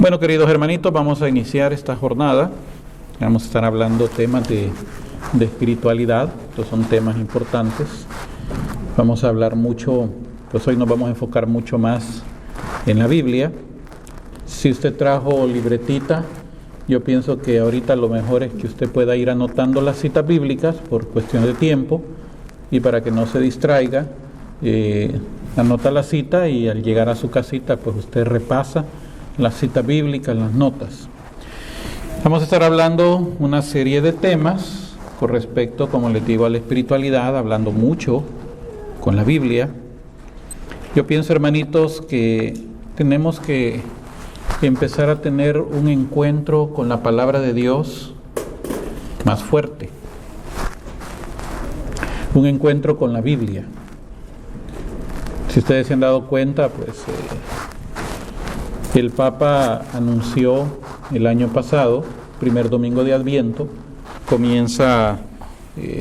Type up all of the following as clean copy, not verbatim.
Bueno, queridos hermanitos, vamos a iniciar esta jornada. Vamos a estar hablando temas de espiritualidad. Estos son temas importantes. Vamos a hablar mucho, pues hoy nos vamos a enfocar mucho más en la Biblia. Si usted trajo libretita, yo pienso que ahorita lo mejor es que usted pueda ir anotando las citas bíblicas por cuestión de tiempo y para que no se distraiga. Anota la cita y al llegar a su casita, pues usted repasa las citas bíblicas, las notas. Vamos a estar hablando una serie de temas con respecto, como les digo, a la espiritualidad, hablando mucho con la Biblia. Yo pienso, hermanitos, que tenemos que empezar a tener un encuentro con la palabra de Dios más fuerte. Un encuentro con la Biblia. Si ustedes se han dado cuenta, pues el Papa anunció el año pasado, primer domingo de Adviento, comienza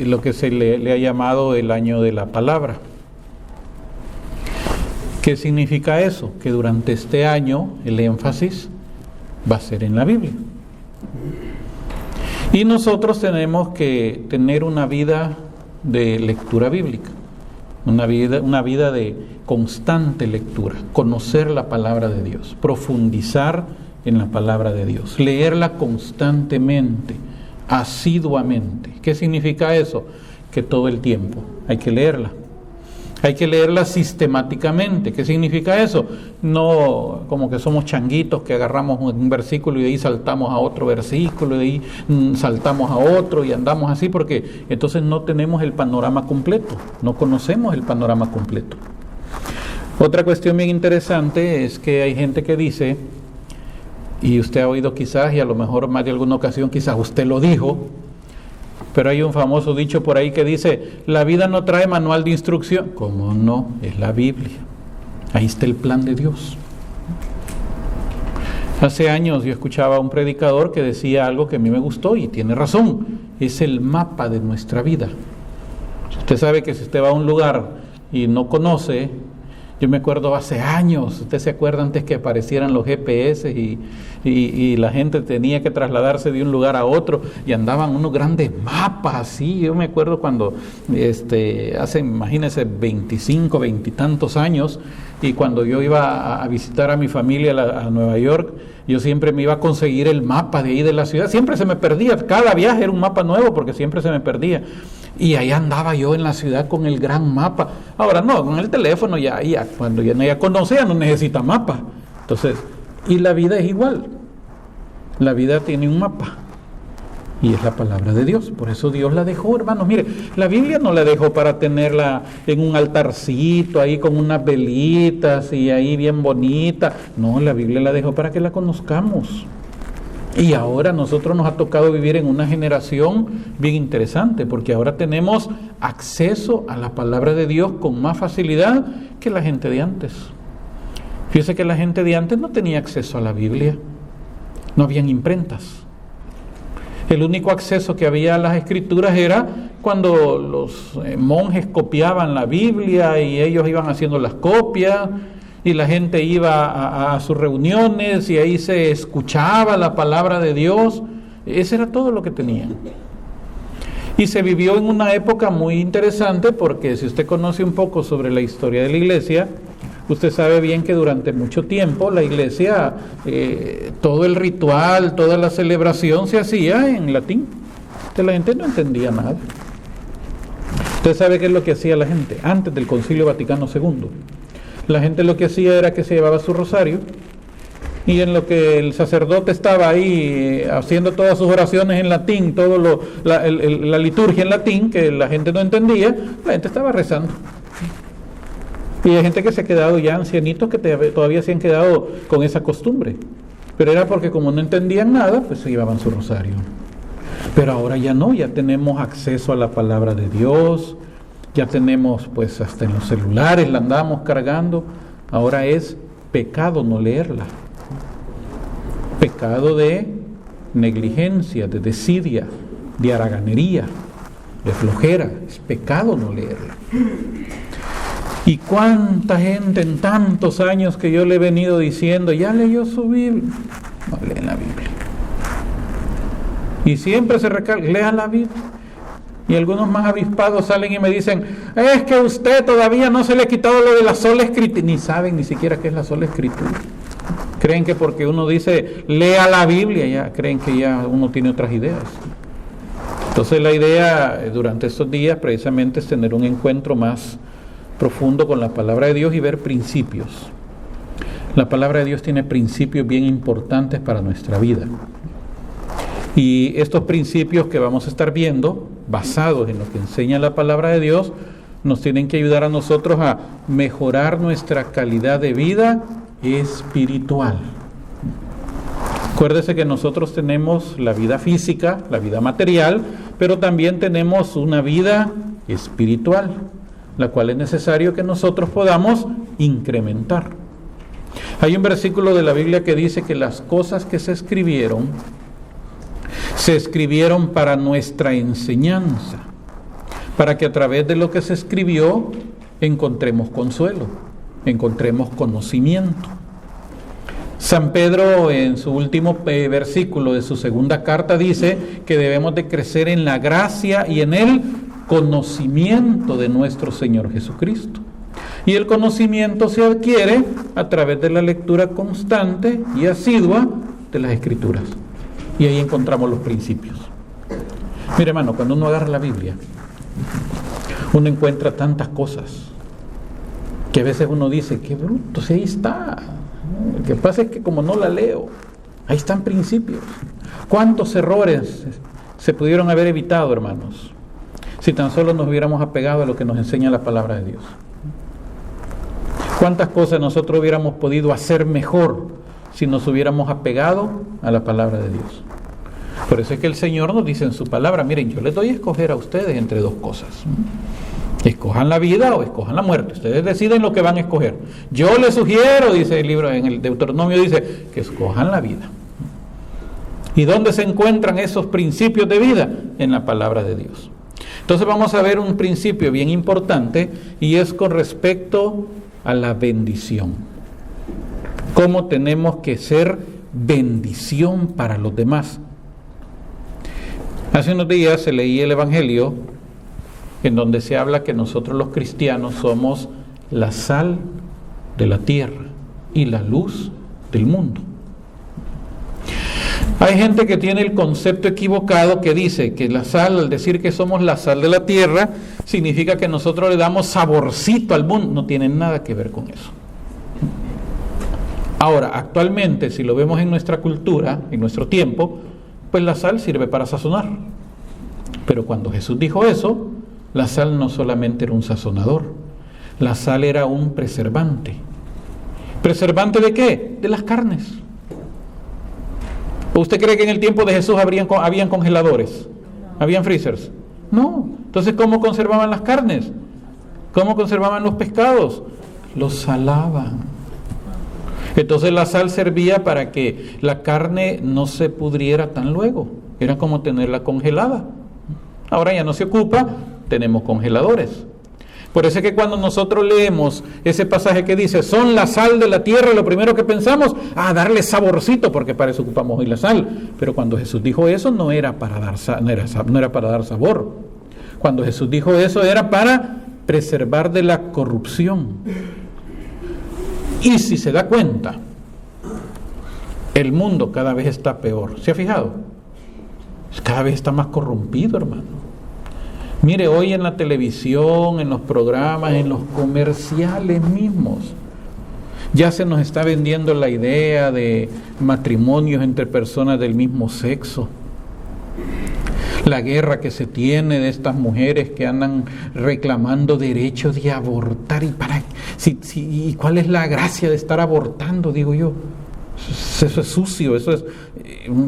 lo que se le ha llamado el año de la palabra. ¿Qué significa eso? Que durante este año el énfasis va a ser en la Biblia. Y nosotros tenemos que tener una vida de lectura bíblica, una vida de constante lectura, conocer la palabra de Dios, profundizar en la palabra de Dios, leerla constantemente, asiduamente. ¿Qué significa eso? Que todo el tiempo hay que leerla. Hay que leerla sistemáticamente. ¿Qué significa eso? No como que somos changuitos que agarramos un versículo y de ahí saltamos a otro versículo y de ahí saltamos a otro y andamos así, porque entonces no tenemos el panorama completo, no conocemos el panorama completo. Otra cuestión bien interesante es que hay gente que dice, y usted ha oído quizás, y a lo mejor más de alguna ocasión quizás usted lo dijo, pero hay un famoso dicho por ahí que dice, la vida no trae manual de instrucción. ¿Cómo no? Es la Biblia. Ahí está el plan de Dios. Hace años yo escuchaba a un predicador que decía algo que a mí me gustó y tiene razón. Es el mapa de nuestra vida. Usted sabe que si usted va a un lugar y no conoce, yo me acuerdo hace años, usted se acuerda antes que aparecieran los GPS y la gente tenía que trasladarse de un lugar a otro y andaban unos grandes mapas así. Yo me acuerdo cuando, hace, imagínense, 25, 20 y tantos años, y cuando yo iba a visitar a mi familia a Nueva York, yo siempre me iba a conseguir el mapa de ahí de la ciudad. Siempre se me perdía, cada viaje era un mapa nuevo porque siempre se me perdía. Y ahí andaba yo en la ciudad con el gran mapa. Ahora no, con el teléfono ya cuando ya conoce, ya no necesita mapa. Entonces, y la vida es igual. La vida tiene un mapa. Y es la palabra de Dios. Por eso Dios la dejó, hermanos. Mire, la Biblia no la dejó para tenerla en un altarcito, ahí con unas velitas y ahí bien bonita. No, la Biblia la dejó para que la conozcamos. Y ahora nosotros nos ha tocado vivir en una generación bien interesante, porque ahora tenemos acceso a la palabra de Dios con más facilidad que la gente de antes. Fíjese que la gente de antes no tenía acceso a la Biblia, no habían imprentas. El único acceso que había a las escrituras era cuando los monjes copiaban la Biblia y ellos iban haciendo las copias, y la gente iba a sus reuniones y ahí se escuchaba la palabra de Dios. Ese era todo lo que tenían. Y se vivió en una época muy interesante, porque si usted conoce un poco sobre la historia de la iglesia, usted sabe bien que durante mucho tiempo la iglesia, todo el ritual, toda la celebración se hacía en latín. Entonces la gente no entendía nada. Usted sabe qué es lo que hacía la gente antes del Concilio Vaticano II. La gente lo que hacía era que se llevaba su rosario, y en lo que el sacerdote estaba ahí haciendo todas sus oraciones en latín, la liturgia en latín, que la gente no entendía, la gente estaba rezando. Y hay gente que se ha quedado ya ancianitos que todavía se han quedado con esa costumbre. Pero era porque como no entendían nada, pues se llevaban su rosario. Pero ahora ya no, ya tenemos acceso a la palabra de Dios. Ya tenemos, pues hasta en los celulares la andamos cargando. Ahora es pecado no leerla. Pecado de negligencia, de desidia, de haraganería, de flojera. Es pecado no leerla. Y cuánta gente en tantos años que yo le he venido diciendo, ya leyó su Biblia, No leen la Biblia. Y siempre se recalca, lean la Biblia. Y algunos más avispados salen y me dicen, es que usted todavía no se le ha quitado lo de la sola escritura. Ni saben ni siquiera qué es la sola escritura. Creen que porque uno dice, lea la Biblia, ya creen que ya uno tiene otras ideas. Entonces la idea durante estos días precisamente es tener un encuentro más profundo con la palabra de Dios y ver principios. La palabra de Dios tiene principios bien importantes para nuestra vida. Y estos principios que vamos a estar viendo, basados en lo que enseña la palabra de Dios, nos tienen que ayudar a nosotros a mejorar nuestra calidad de vida espiritual. Acuérdese que nosotros tenemos la vida física, la vida material, pero también tenemos una vida espiritual, la cual es necesario que nosotros podamos incrementar. Hay un versículo de la Biblia que dice que las cosas que se escribieron para nuestra enseñanza, para que a través de lo que se escribió encontremos consuelo, encontremos conocimiento. San Pedro en su último versículo de su segunda carta dice que debemos de crecer en la gracia y en el conocimiento de nuestro Señor Jesucristo. Y el conocimiento se adquiere a través de la lectura constante y asidua de las Escrituras. Y ahí encontramos los principios. Mire, hermano, cuando uno agarra la Biblia, uno encuentra tantas cosas que a veces uno dice, qué bruto, si ahí está. Lo que pasa es que como no la leo, ahí están principios. ¿Cuántos errores se pudieron haber evitado, hermanos, si tan solo nos hubiéramos apegado a lo que nos enseña la palabra de Dios? ¿Cuántas cosas nosotros hubiéramos podido hacer mejor si nos hubiéramos apegado a la palabra de Dios? Por eso es que el Señor nos dice en su palabra, miren, yo les doy a escoger a ustedes entre dos cosas. Escojan la vida o escojan la muerte. Ustedes deciden lo que van a escoger. Yo les sugiero, dice el libro, en el Deuteronomio dice, que escojan la vida. ¿Y dónde se encuentran esos principios de vida? En la palabra de Dios. Entonces vamos a ver un principio bien importante y es con respecto a la bendición. Cómo tenemos que ser bendición para los demás. Hace unos días se leía el Evangelio en donde se habla que nosotros los cristianos somos la sal de la tierra y la luz del mundo. Hay gente que tiene el concepto equivocado que dice que la sal, al decir que somos la sal de la tierra, significa que nosotros le damos saborcito al mundo. No tiene nada que ver con eso. Ahora, actualmente, si lo vemos en nuestra cultura, en nuestro tiempo, pues la sal sirve para sazonar. Pero cuando Jesús dijo eso, la sal no solamente era un sazonador, la sal era un preservante. ¿Preservante de qué? De las carnes. ¿Usted cree que en el tiempo de Jesús habían congeladores? ¿Habían freezers? No. Entonces, ¿cómo conservaban las carnes? ¿Cómo conservaban los pescados? Los salaban. Entonces la sal servía para que la carne no se pudriera tan luego. Era como tenerla congelada. Ahora ya no se ocupa, tenemos congeladores. Por eso es que cuando nosotros leemos ese pasaje que dice, son la sal de la tierra, lo primero que pensamos, darle saborcito, porque para eso ocupamos hoy la sal. Pero cuando Jesús dijo eso, no era para dar sabor. Cuando Jesús dijo eso, era para preservar de la corrupción. Y si se da cuenta, el mundo cada vez está peor. ¿Se ha fijado? Cada vez está más corrompido, hermano. Mire, hoy en la televisión, en los programas, en los comerciales mismos, ya se nos está vendiendo la idea de matrimonios entre personas del mismo sexo. La guerra que se tiene de estas mujeres que andan reclamando derechos de abortar. ¿Y cuál es la gracia de estar abortando? Digo yo. Eso es sucio, eso es,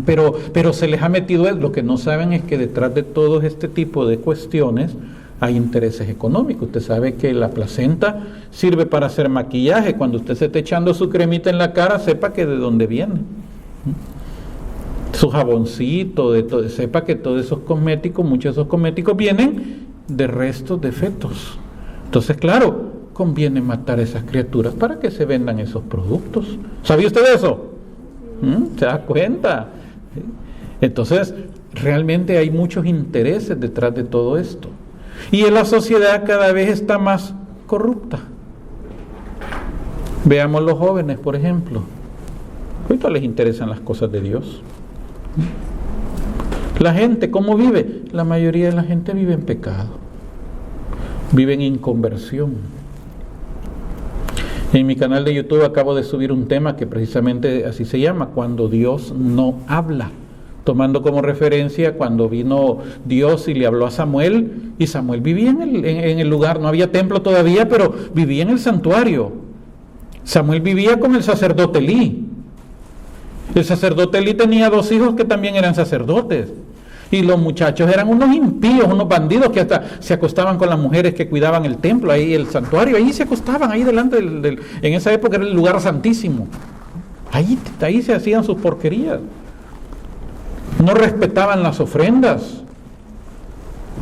pero se les ha metido. Lo que no saben es que detrás de todo este tipo de cuestiones hay intereses económicos. Usted sabe que la placenta sirve para hacer maquillaje. Cuando usted se esté echando su cremita en la cara, sepa que de dónde viene. Su jaboncito, sepa que todos esos cosméticos, muchos de esos cosméticos vienen de restos de fetos. Entonces, claro, conviene matar a esas criaturas para que se vendan esos productos. ¿Sabía usted de eso? ¿Se da cuenta? Entonces, realmente hay muchos intereses detrás de todo esto. Y en la sociedad cada vez está más corrupta. Veamos los jóvenes, por ejemplo. Ahorita les interesan las cosas de Dios. La gente, ¿cómo vive? La mayoría de la gente vive en pecado. Vive en inconversión. En mi canal de YouTube acabo de subir un tema que precisamente así se llama, cuando Dios no habla, tomando como referencia cuando vino Dios y le habló a Samuel, y Samuel vivía en el lugar, no había templo todavía, pero vivía en el santuario. Samuel vivía con el sacerdote Elí. El sacerdote Elí tenía 2 hijos que también eran sacerdotes. Y los muchachos eran unos impíos, unos bandidos que hasta se acostaban con las mujeres que cuidaban el templo, ahí el santuario, ahí se acostaban, ahí delante en esa época era el lugar santísimo. Ahí se hacían sus porquerías. No respetaban las ofrendas.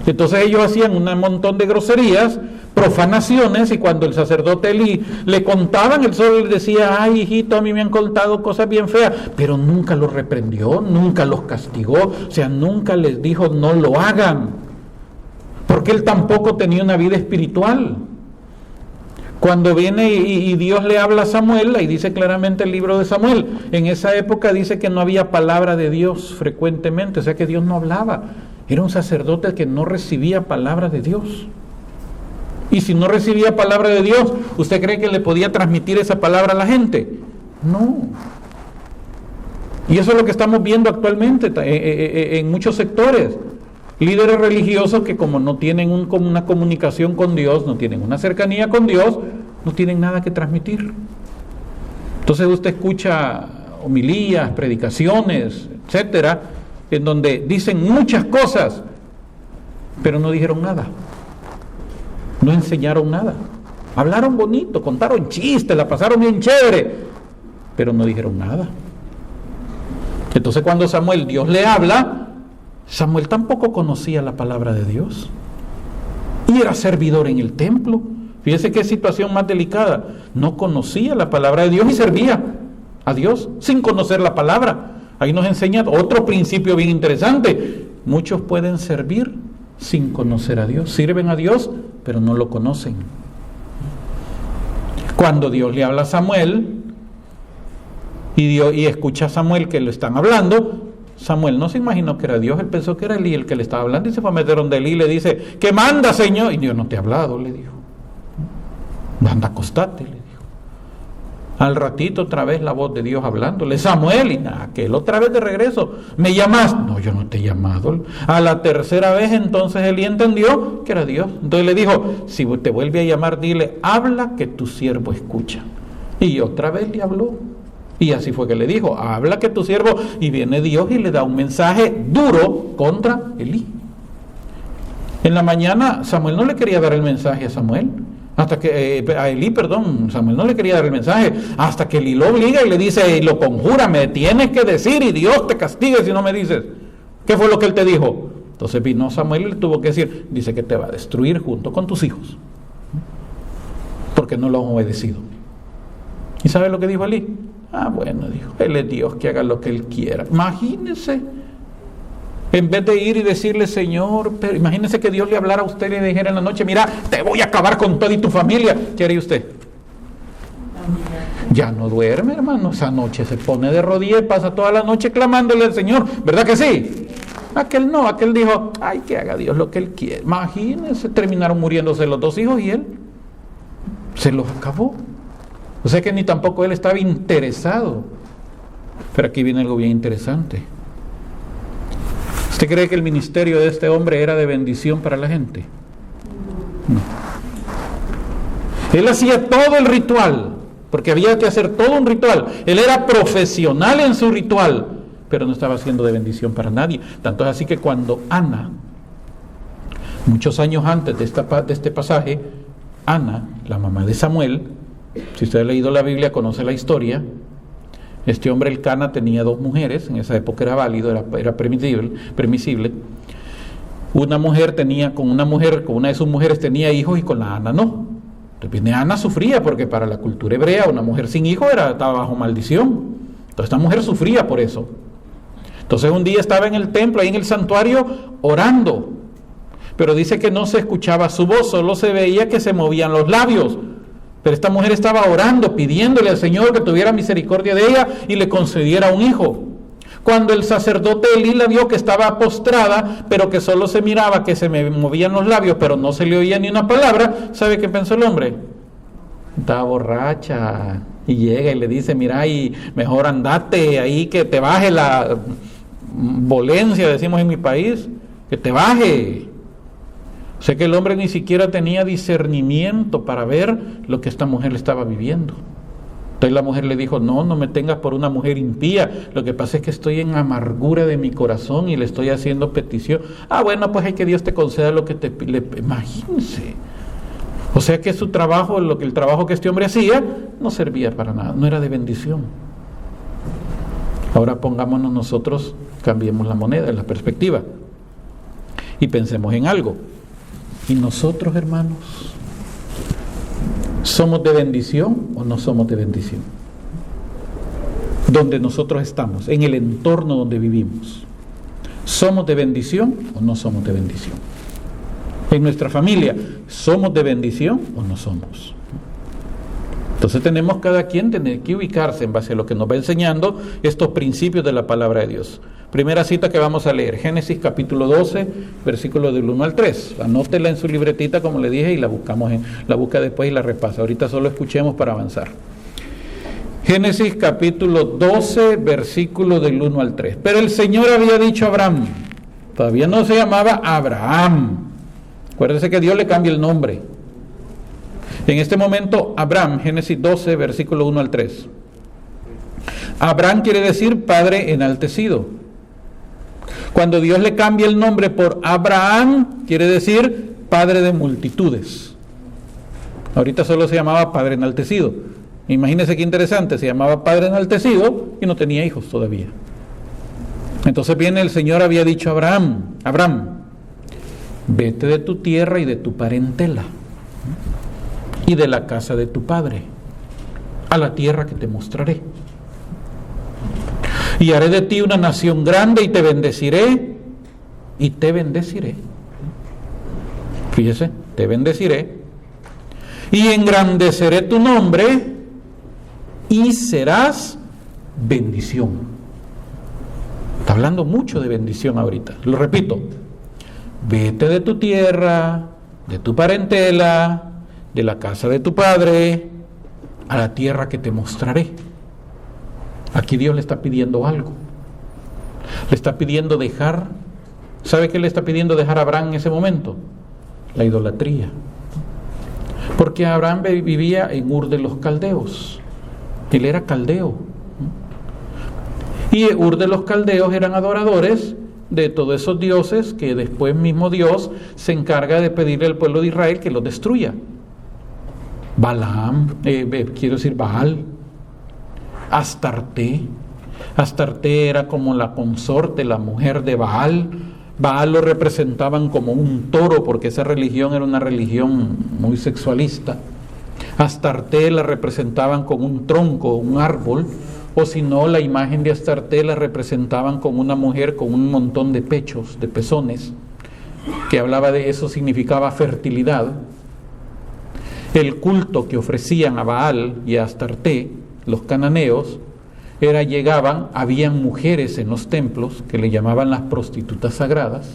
Entonces ellos hacían un montón de groserías, profanaciones, y cuando el sacerdote Elí le contaban, él solo le decía: ay, hijito, a mí me han contado cosas bien feas, pero nunca los reprendió, nunca los castigó, o sea, nunca les dijo no lo hagan, porque él tampoco tenía una vida espiritual. Cuando viene y Dios le habla a Samuel, ahí dice claramente el libro de Samuel, en esa época dice que no había palabra de Dios frecuentemente, o sea que Dios no hablaba, era un sacerdote que no recibía palabra de Dios. Y si no recibía palabra de Dios, ¿usted cree que le podía transmitir esa palabra a la gente? No. Y eso es lo que estamos viendo actualmente en muchos sectores. Líderes religiosos que como no tienen una comunicación con Dios, no tienen una cercanía con Dios, no tienen nada que transmitir. Entonces usted escucha homilías, predicaciones, etcétera, en donde dicen muchas cosas, pero no dijeron nada. No enseñaron nada. Hablaron bonito, contaron chistes, la pasaron bien chévere, pero no dijeron nada. Entonces cuando Dios le habla, Samuel tampoco conocía la palabra de Dios. Y era servidor en el templo. Fíjese qué situación más delicada. No conocía la palabra de Dios y servía a Dios sin conocer la palabra. Ahí nos enseña otro principio bien interesante. Muchos pueden servir sin conocer a Dios. Sirven a Dios, pero no lo conocen. Cuando Dios le habla a Samuel y escucha a Samuel que le están hablando, Samuel no se imaginó que era Dios, él pensó que era Elí el que le estaba hablando y se fue a meter donde Elí y le dice: ¿qué manda, Señor? Y Dios: no te ha hablado, le dijo. Anda, acostate, le dijo. Al ratito otra vez la voz de Dios hablándole: Samuel, y aquel otra vez de regreso: ¿me llamas? No, yo no te he llamado. A la tercera vez entonces Elí entendió que era Dios. Entonces le dijo: si te vuelve a llamar, dile: habla, que tu siervo escucha. Y otra vez le habló. Y así fue que le dijo: habla, que tu siervo. Y viene Dios y le da un mensaje duro contra Elí. En la mañana Samuel no le quería dar el mensaje a Samuel. A Elí, Samuel no le quería dar el mensaje, hasta que Elí lo obliga y le dice y lo conjura: me tienes que decir y Dios te castigue si no me dices. ¿Qué fue lo que él te dijo? Entonces vino Samuel y le tuvo que decir: dice que te va a destruir junto con tus hijos, porque no lo han obedecido. ¿Y sabe lo que dijo Elí? Bueno, dijo, él es Dios, que haga lo que él quiera. Imagínese, en vez de ir y decirle: Señor, pero imagínese que Dios le hablara a usted y le dijera en la noche: mira, te voy a acabar con todo y tu familia. ¿Qué haría usted? Ya no duerme, hermano. Esa noche se pone de rodillas y pasa toda la noche clamándole al Señor. ¿Verdad que sí? Aquel no, aquel dijo: ay, que haga Dios lo que él quiere. Imagínense, terminaron muriéndose los 2 hijos y él se los acabó. O sea que ni tampoco él estaba interesado. Pero aquí viene algo bien interesante. ¿Usted cree que el ministerio de este hombre era de bendición para la gente? No. Él hacía todo el ritual, porque había que hacer todo un ritual. Él era profesional en su ritual, pero no estaba haciendo de bendición para nadie. Tanto es así que cuando Ana, muchos años antes de este pasaje, Ana, la mamá de Samuel, si usted ha leído la Biblia, conoce la historia. Este hombre, Elcana, tenía 2 mujeres. En esa época era válido, era permisible. Con una de sus mujeres tenía hijos y con la Ana no. Entonces Ana sufría, porque para la cultura hebrea una mujer sin hijos estaba bajo maldición. Entonces esta mujer sufría por eso. Entonces un día estaba en el templo, ahí en el santuario, orando. Pero dice que no se escuchaba su voz, solo se veía que se movían los labios. Pero esta mujer estaba orando, pidiéndole al Señor que tuviera misericordia de ella y le concediera un hijo. Cuando el sacerdote Elí la vio que estaba postrada, pero que solo se miraba que se movían los labios, pero no se le oía ni una palabra, ¿sabe qué pensó el hombre? Estaba borracha. Y llega y le dice, mira, y mejor andate ahí, que te baje la volencia, decimos en mi país, que te baje. O sea que el hombre ni siquiera tenía discernimiento para ver lo que esta mujer le estaba viviendo. Entonces la mujer le dijo, no me tengas por una mujer impía, lo que pasa es que estoy en amargura de mi corazón y le estoy haciendo petición. Bueno, pues hay que Dios te conceda lo que imagínense. O sea que su trabajo, el trabajo que este hombre hacía, no servía para nada, no era de bendición. Ahora pongámonos nosotros, cambiemos la moneda, la perspectiva, y pensemos en algo. ¿Y nosotros, hermanos, somos de bendición o no somos de bendición? Donde nosotros estamos, en el entorno donde vivimos, ¿somos de bendición o no somos de bendición? En nuestra familia, ¿somos de bendición o no somos? Entonces tenemos cada quien tener que ubicarse en base a lo que nos va enseñando estos principios de la palabra de Dios. Primera cita que vamos a leer, Génesis capítulo 12, versículos del 1 al 3. Anótela en su libretita, como le dije, y la busca después y la repasa. Ahorita solo escuchemos para avanzar. Génesis capítulo 12, versículo del 1 al 3. Pero el Señor había dicho a Abraham, todavía no se llamaba Abraham. Acuérdense que Dios le cambia el nombre. En este momento, Abraham, Génesis 12, versículo 1 al 3. Abraham quiere decir padre enaltecido. Cuando Dios le cambia el nombre por Abraham, quiere decir padre de multitudes. Ahorita solo se llamaba padre enaltecido. Imagínense qué interesante, se llamaba padre enaltecido y no tenía hijos todavía. Entonces viene el Señor, había dicho a Abraham, vete de tu tierra y de tu parentela y de la casa de tu padre a la tierra que te mostraré. Y haré de ti una nación grande y te bendeciré. Y te bendeciré. Fíjese, te bendeciré. Y engrandeceré tu nombre y serás bendición. Está hablando mucho de bendición ahorita. Lo repito. Vete de tu tierra, de tu parentela, de la casa de tu padre, a la tierra que te mostraré. Aquí Dios le está pidiendo algo. Le está pidiendo dejar. ¿Sabe qué le está pidiendo dejar a Abraham en ese momento? La idolatría. Porque Abraham vivía en Ur de los Caldeos. Él era caldeo. Y Ur de los Caldeos eran adoradores de todos esos dioses que después mismo Dios se encarga de pedirle al pueblo de Israel que los destruya. Baal, Astarte. Astarte era como la consorte, la mujer de Baal. Baal lo representaban como un toro, porque esa religión era una religión muy sexualista. Astarte la representaban como un tronco, un árbol, o si no, la imagen de Astarte la representaban como una mujer con un montón de pechos, de pezones, que hablaba de eso, significaba fertilidad. El culto que ofrecían a Baal y a Astarte los cananeos habían mujeres en los templos que le llamaban las prostitutas sagradas.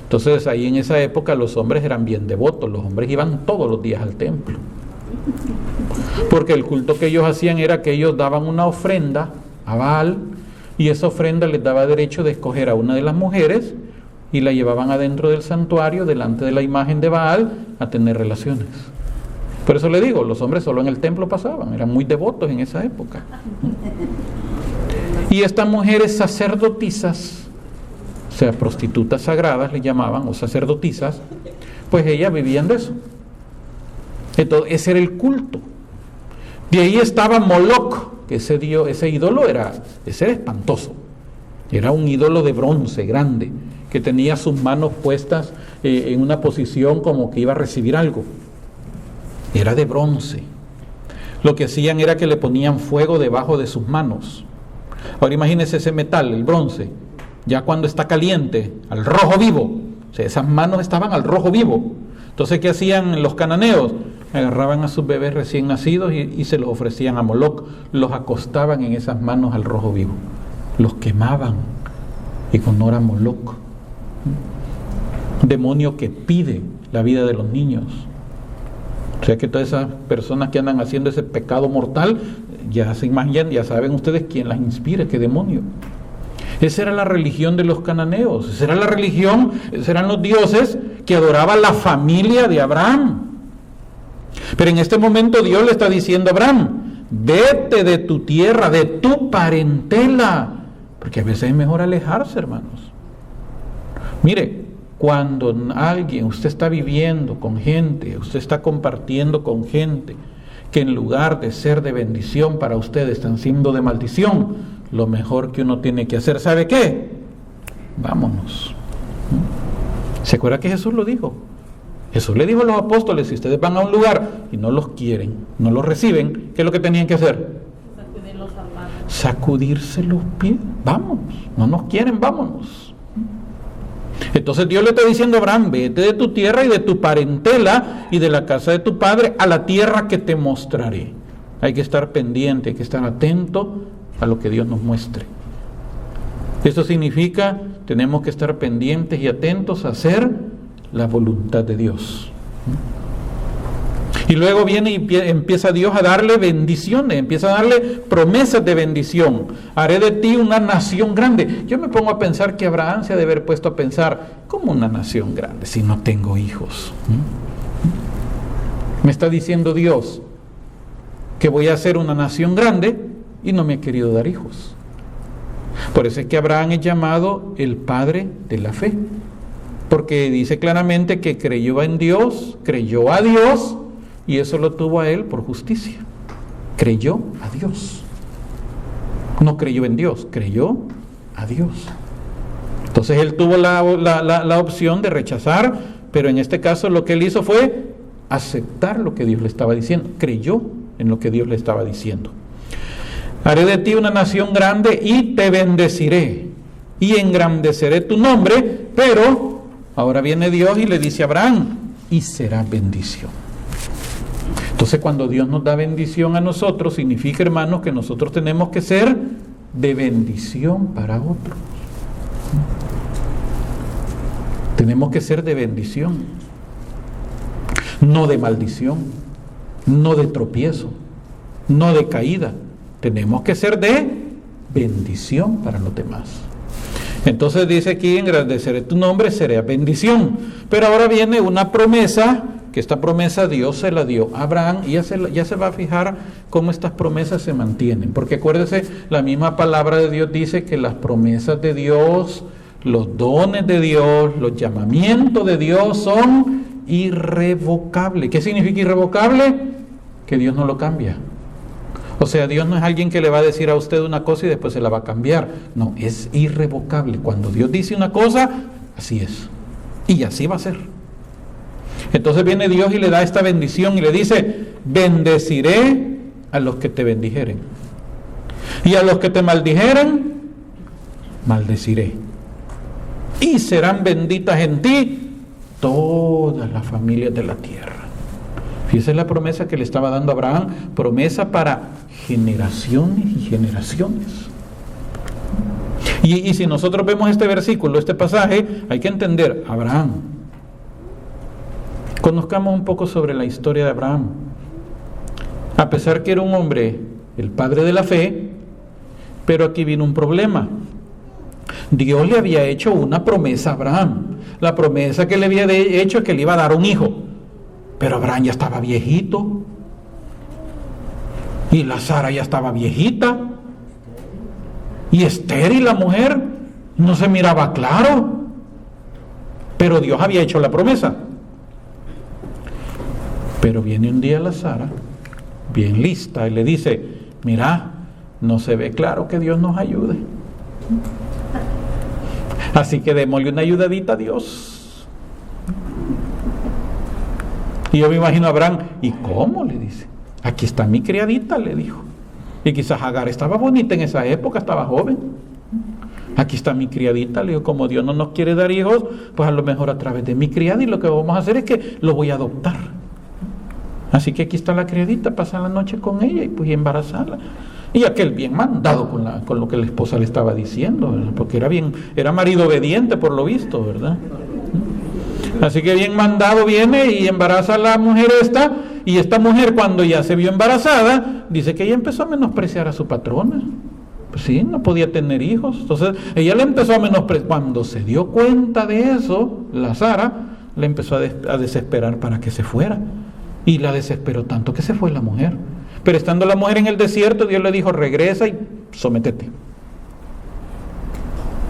Entonces ahí en esa época los hombres eran bien devotos, los hombres iban todos los días al templo, porque el culto que ellos hacían era que ellos daban una ofrenda a Baal y esa ofrenda les daba derecho de escoger a una de las mujeres y la llevaban adentro del santuario delante de la imagen de Baal a tener relaciones. Por eso le digo, los hombres solo en el templo pasaban, eran muy devotos en esa época. Y estas mujeres sacerdotisas, o sea, prostitutas sagradas le llamaban, o sacerdotisas, pues ellas vivían de eso. Entonces, ese era el culto. De ahí estaba Moloch, que ese ídolo era espantoso. Era un ídolo de bronce grande, que tenía sus manos puestas en una posición como que iba a recibir algo. Era de bronce. Lo que hacían era que le ponían fuego debajo de sus manos Ahora imagínense ese metal, el bronce, ya cuando está caliente, al rojo vivo. O sea, esas manos estaban al rojo vivo. Entonces, ¿qué hacían los cananeos? Agarraban a sus bebés recién nacidos y se los ofrecían a Moloc. Los acostaban en esas manos al rojo vivo. Los quemaban en honor a Moloc. Demonio que pide la vida de los niños. O sea que todas esas personas que andan haciendo ese pecado mortal, ya se imaginan, ya saben ustedes quién las inspira, qué demonio. Esa era la religión de los cananeos, esa era la religión, esos eran los dioses que adoraban la familia de Abraham. Pero en este momento Dios le está diciendo a Abraham, vete de tu tierra, de tu parentela, porque a veces es mejor alejarse, hermanos. Mire, cuando usted está viviendo con gente, usted está compartiendo con gente que en lugar de ser de bendición para ustedes están siendo de maldición, lo mejor que uno tiene que hacer, ¿sabe qué? Vámonos. ¿Se acuerda que Jesús lo dijo? Jesús le dijo a los apóstoles, si ustedes van a un lugar y no los quieren, no los reciben, ¿qué es lo que tenían que hacer? Sacudirse los pies. Vámonos. No nos quieren, vámonos. Entonces Dios le está diciendo a Abraham, vete de tu tierra y de tu parentela y de la casa de tu padre a la tierra que te mostraré. Hay que estar pendiente, hay que estar atento a lo que Dios nos muestre. Eso significa, tenemos que estar pendientes y atentos a hacer la voluntad de Dios. Y luego viene y empieza Dios a darle bendiciones, empieza a darle promesas de bendición. Haré de ti una nación grande. Yo me pongo a pensar que Abraham se ha de haber puesto a pensar, ¿cómo una nación grande si no tengo hijos? Me está diciendo Dios que voy a hacer una nación grande y no me ha querido dar hijos. Por eso es que Abraham es llamado el padre de la fe, porque dice claramente que creyó en Dios, creyó a Dios, y eso lo tuvo a él por justicia. Creyó a Dios. No creyó en Dios, creyó a Dios. Entonces él tuvo la opción de rechazar, pero en este caso lo que él hizo fue aceptar lo que Dios le estaba diciendo. Creyó en lo que Dios le estaba diciendo. Haré de ti una nación grande y te bendeciré y engrandeceré tu nombre, pero ahora viene Dios y le dice a Abraham, y será bendición. Entonces cuando Dios nos da bendición a nosotros, significa, hermanos, que nosotros tenemos que ser de bendición para otros. Tenemos que ser de bendición, no de maldición, no de tropiezo, no de caída. Tenemos que ser de bendición para los demás. Entonces dice aquí, engrandeceré tu nombre, seré bendición. Pero ahora viene una promesa, que esta promesa Dios se la dio a Abraham, y ya se va a fijar cómo estas promesas se mantienen. Porque acuérdese, la misma palabra de Dios dice que las promesas de Dios, los dones de Dios, los llamamientos de Dios son irrevocables. ¿Qué significa irrevocable? Que Dios no lo cambia. O sea, Dios no es alguien que le va a decir a usted una cosa y después se la va a cambiar. No, es irrevocable. Cuando Dios dice una cosa, así es. Y así va a ser. Entonces viene Dios y le da esta bendición y le dice, bendeciré a los que te bendijeren. Y a los que te maldijeren, maldeciré. Y serán benditas en ti todas las familias de la tierra. Fíjese la promesa que le estaba dando a Abraham, promesa para generaciones y generaciones. Y si nosotros vemos este versículo, este pasaje, hay que entender, Abraham. Conozcamos un poco sobre la historia de Abraham. A pesar que era un hombre, el padre de la fe, pero aquí vino un problema. Dios le había hecho una promesa a Abraham. La promesa que le había hecho es que le iba a dar un hijo. Pero Abraham ya estaba viejito. Y la Sara ya estaba viejita. Y estéril la mujer. No se miraba claro. Pero Dios había hecho la promesa. Pero viene un día la Sara, bien lista, y le dice, mira, no se ve claro que Dios nos ayude. Así que démosle una ayudadita a Dios. Y yo me imagino a Abraham, ¿y cómo? Le dice, aquí está mi criadita, le dijo. Y quizás Agar estaba bonita en esa época, estaba joven. Aquí está mi criadita, le digo, como Dios no nos quiere dar hijos, pues a lo mejor a través de mi criada, y lo que vamos a hacer es que lo voy a adoptar. Así que aquí está la criadita, pasa la noche con ella y pues embarazarla. Y aquel bien mandado con lo que la esposa le estaba diciendo, ¿verdad? Porque era marido obediente por lo visto, ¿verdad? Así que bien mandado viene y embaraza a la mujer esta, y esta mujer cuando ya se vio embarazada, dice que ella empezó a menospreciar a su patrona. Pues sí, no podía tener hijos. Entonces ella le empezó a menospreciar. Cuando se dio cuenta de eso, la Sara le empezó a desesperar para que se fuera. Y la desesperó tanto que se fue la mujer. Pero estando la mujer en el desierto, Dios le dijo, regresa y sométete.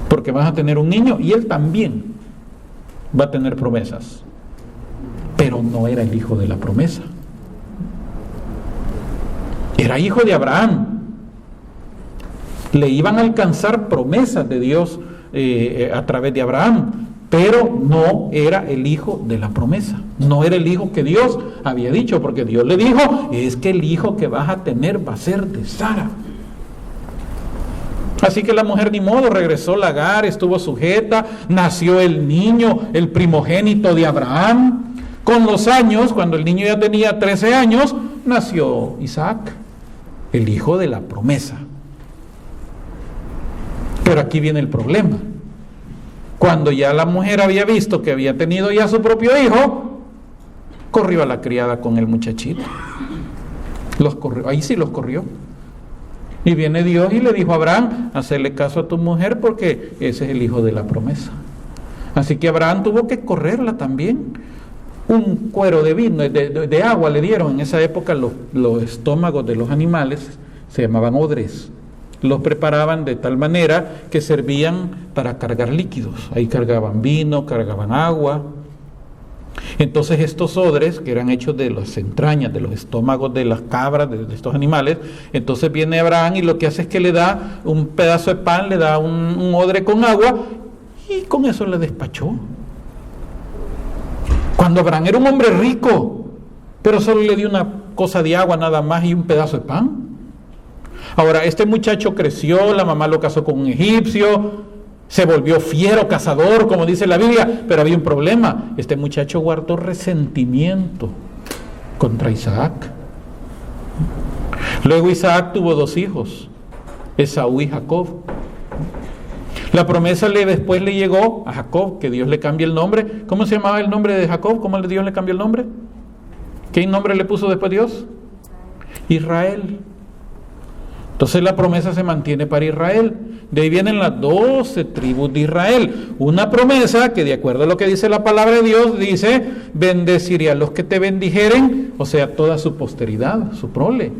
Porque vas a tener un niño y él también va a tener promesas. Pero no era el hijo de la promesa. Era hijo de Abraham. Le iban a alcanzar promesas de Dios a través de Abraham, pero no era el hijo de la promesa, no era el hijo que Dios había dicho, porque Dios le dijo, es que el hijo que vas a tener va a ser de Sara. Así que la mujer ni modo, regresó a Agar, estuvo sujeta, nació el niño, el primogénito de Abraham. Con los años, cuando el niño ya tenía 13 años, nació Isaac, el hijo de la promesa. Pero aquí viene el problema. Cuando ya la mujer había visto que había tenido ya su propio hijo, corrió a la criada con el muchachito. Ahí sí los corrió. Y viene Dios y le dijo a Abraham, hacerle caso a tu mujer porque ese es el hijo de la promesa. Así que Abraham tuvo que correrla también. Un cuero de vino, de agua le dieron. En esa época los estómagos de los animales se llamaban odres. Los preparaban de tal manera que servían para cargar líquidos. Ahí cargaban vino, cargaban agua. Entonces estos odres, que eran hechos de las entrañas, de los estómagos de las cabras, de estos animales, entonces viene Abraham y lo que hace es que le da un pedazo de pan, le da un odre con agua y con eso le despachó. Cuando Abraham era un hombre rico, pero solo le dio una cosa de agua nada más y un pedazo de pan. Ahora, este muchacho creció, la mamá lo casó con un egipcio, se volvió fiero cazador, como dice la Biblia, pero había un problema. Este muchacho guardó resentimiento contra Isaac. Luego Isaac tuvo 2 hijos, Esaú y Jacob. La promesa después le llegó a Jacob, que Dios le cambia el nombre. ¿Cómo se llamaba el nombre de Jacob? ¿Cómo Dios le cambió el nombre? ¿Qué nombre le puso después Dios? Israel. Entonces la promesa se mantiene para Israel. De ahí vienen las 12 tribus de Israel. Una promesa que, de acuerdo a lo que dice la palabra de Dios, dice, bendeciré a los que te bendijeren, o sea, toda su posteridad, su prole.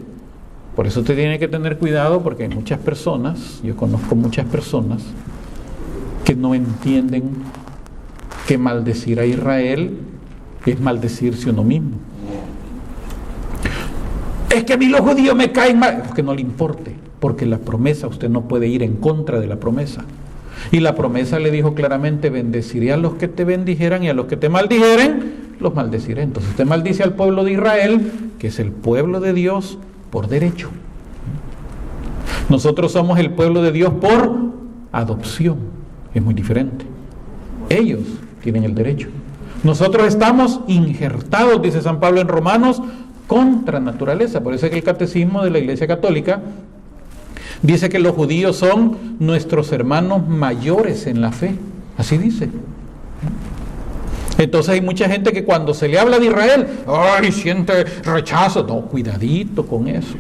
Por eso usted tiene que tener cuidado, porque hay muchas personas, yo conozco muchas personas, que no entienden que maldecir a Israel es maldecirse uno mismo. Es que a mí los judíos me caen mal. Es que no le importe, porque la promesa, usted no puede ir en contra de la promesa. Y la promesa le dijo claramente, bendeciré a los que te bendijeran y a los que te maldijeren, los maldeciré. Entonces usted maldice al pueblo de Israel, que es el pueblo de Dios por derecho. Nosotros somos el pueblo de Dios por adopción. Es muy diferente. Ellos tienen el derecho. Nosotros estamos injertados, dice San Pablo en Romanos, contra naturaleza. Por eso es que el catecismo de la Iglesia Católica dice que los judíos son nuestros hermanos mayores en la fe. Así dice. Entonces hay mucha gente que cuando se le habla de Israel, ¡ay!, siente rechazo. No, cuidadito con eso.